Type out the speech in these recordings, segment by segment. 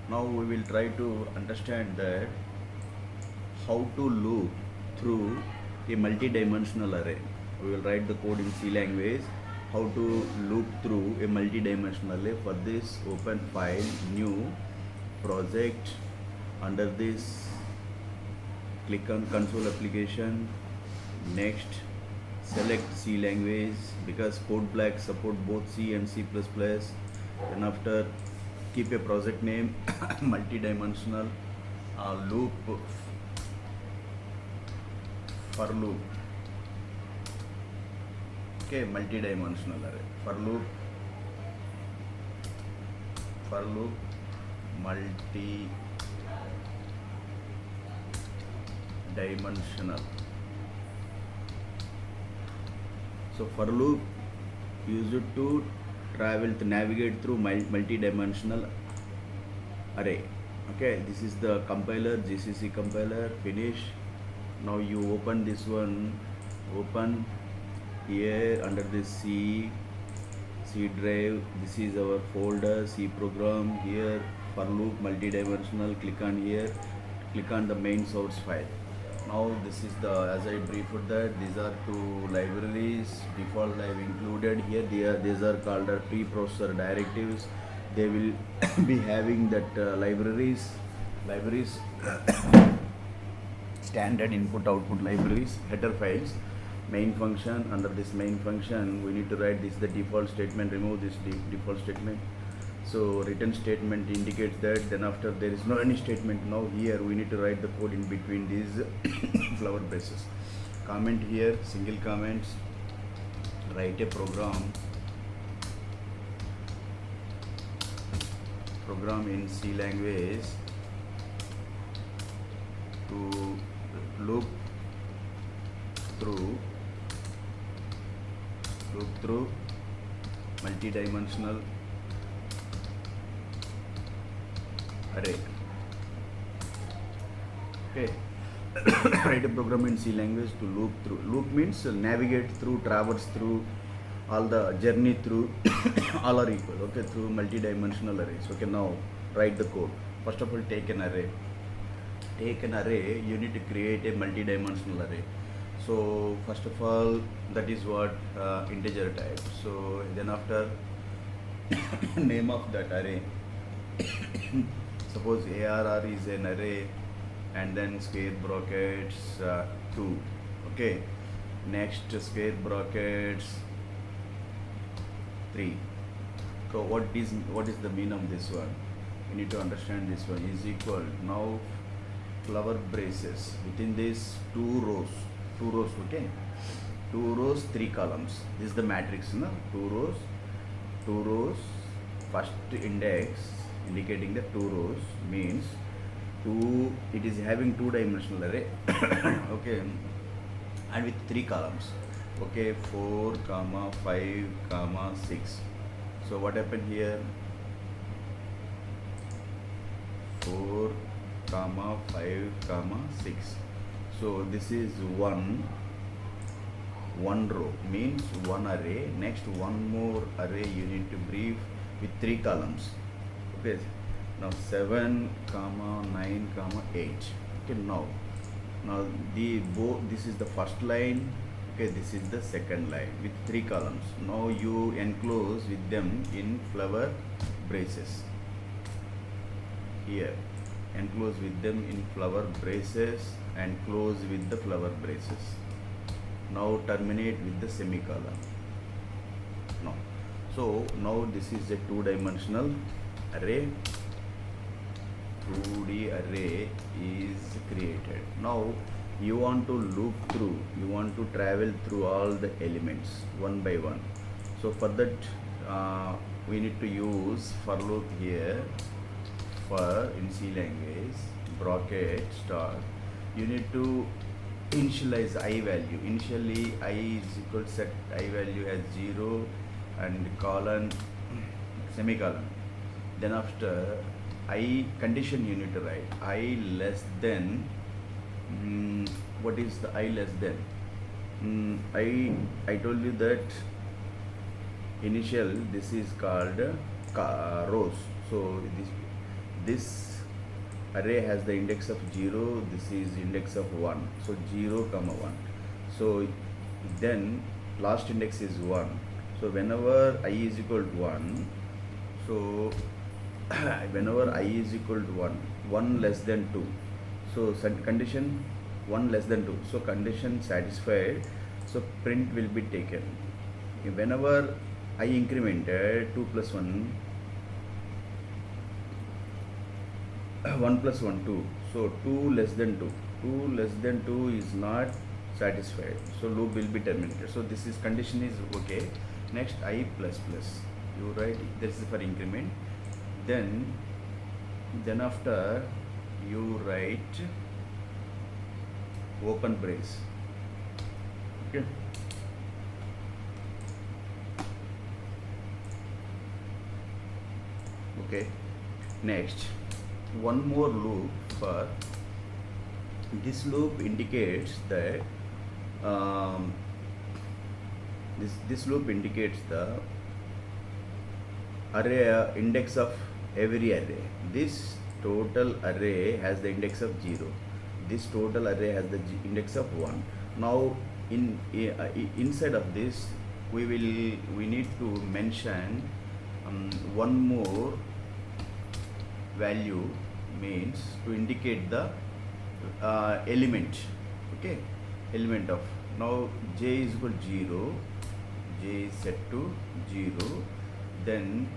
Now we will try to understand that how to loop through a multi-dimensional array. We will write the code in C language, how to loop through a multi-dimensional array. For this, open file, new project. Under this, click on console application. Next, select C language because code black support both C and C++. Then after, keep a project name multi-dimensional loop for loop. Okay, multi-dimensional array for loop multi-dimensional. So for loop use it to navigate through multi-dimensional array. Okay, this is the compiler, GCC compiler. Finish. Now you open this one, open here under this C drive. This is our folder, C program. Here for loop multi-dimensional, click on here, click on the main source file. Now this is the, as I briefed that, these are two libraries default I have included here. These are called preprocessor directives. They will be having that libraries standard input output libraries, header files, main function. Under this main function we need to write this the default statement, remove this default statement. So return statement indicates that. Then after, there is no any statement. Now here we need to write the code in between these flower braces. Comment here, single comments, write a program in C language to loop through multi-dimensional array. Okay. Write a program in C language to loop through. Loop means navigate through, traverse through, all the journey through all are equal. Okay, through multi-dimensional arrays. Okay, now write the code. First of all, take an array. You need to create a multi-dimensional array. So first of all, that is what integer type. So then after, name of that array. Suppose ARR is an array, and then square brackets 2. Okay, next square brackets 3. So what is the mean of this one? You need to understand this one is equal. Now flower braces within this two rows. Okay, 2 rows 3 columns. This is the matrix, no? 2 rows, first index indicating the 2 rows means 2, it is having 2-dimensional array. Okay, and with 3 columns. Okay, 4, 5, 6. So what happened here? 4, 5, 6. So this is one row means one array. Next, one more array you need to brief with 3 columns. Okay, now 7, 9, 8. Okay, now this is the first line. Okay, this is the second line with 3 columns. Now you enclose with them in flower braces. Here, enclose with them in flower braces and close with the flower braces. Now terminate with the semicolon. No. So now this is a 2-dimensional array. 2D array is created. Now you want to loop through, you want to travel through all the elements one by one. So for that we need to use for loop here. For in C language, bracket start, you need to initialize I value. Initially I is equal to set I value as 0 and colon, semicolon. Then after I condition you need to write I less than, what is the I less than? I told you that initial, this is called rows. So this array has the index of 0, this is index of 1, so 0 comma 1. So then last index is 1, so whenever I is equal to 1, so whenever I is equal to 1 less than 2, so condition 1 less than 2, so condition satisfied, so print will be taken. Whenever I incremented 2 plus 1, 1 plus 1 2, so 2 less than 2 is not satisfied, so loop will be terminated. So this is condition is okay. Next I plus plus, you write this is for increment, then after you write open brace, okay. Okay, next one more loop. For this loop indicates that this loop indicates the array index of every array. This total array has the index of 0, this total array has the index of 1. Now inside of this we need to mention one more value, means to indicate the element, okay, element of. Now j is equal to 0, j is set to 0, then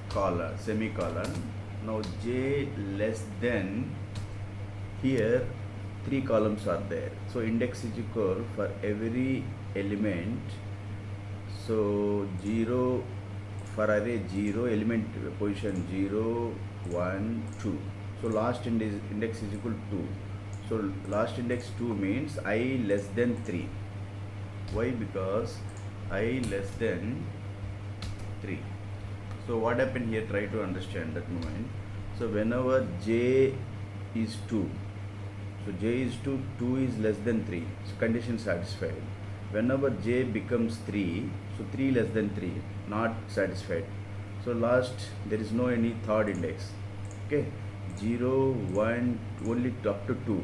colon, semicolon. Now j less than, here 3 columns are there, so index is equal for every element, so 0 for array 0, element position 0, 1, 2, so last index is equal to 2, so last index 2 means I less than 3. Why? Because I less than 3. So what happened here, try to understand that moment. So whenever j is 2, so j is 2, 2 is less than 3, so condition satisfied. Whenever j becomes 3, so 3 less than 3, not satisfied, so last there is no any third index, okay, 0, 1, only up to 2.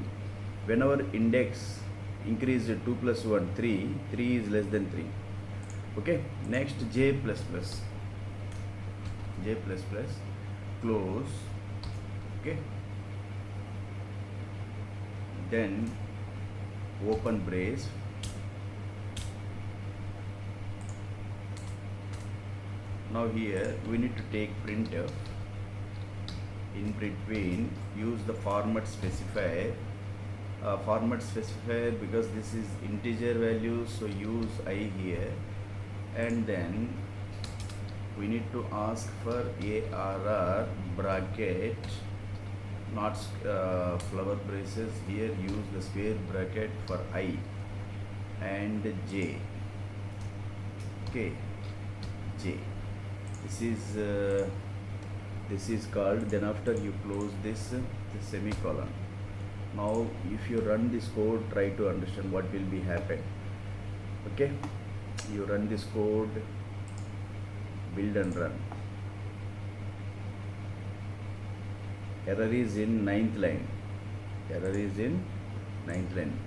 Whenever index increases 2 plus 1, 3 is less than 3, okay. Next j plus plus, close, okay, then open brace, now here we need to take printf, in between use the format specifier, because this is integer value, so use I here, and then we need to ask for ARR bracket, not flower braces, here use the square bracket for I and j, okay, j. This is called, then after you close this semicolon. Now if you run this code, try to understand what will be happen, okay. You run this code, build and run. Error is in 9th line,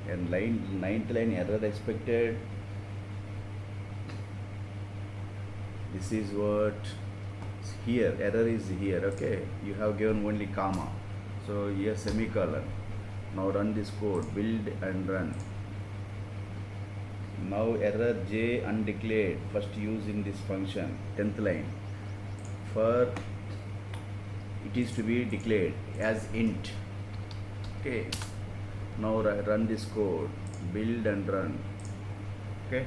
and 9th line error expected. This is what here, error is here, okay, you have given only comma, so here semicolon. Now run this code, build and run. Now error j undeclared, first use in this function, 10th line, for it is to be declared as int, okay. Now run this code, build and run, okay.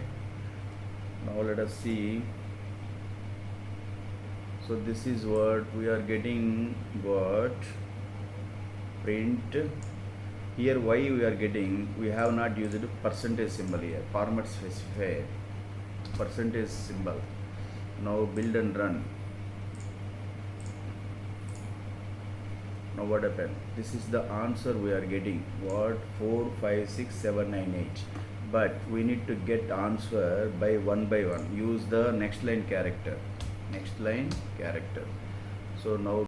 Now let us see. So this is what we are getting, what print here. Why we are getting, we have not used a percentage symbol here, format specifier, percentage symbol. Now build and run. Now what happened? This is the answer we are getting, what 4, 5, 6, 7, 9, 8. But we need to get answer by one. Use the next line character. So now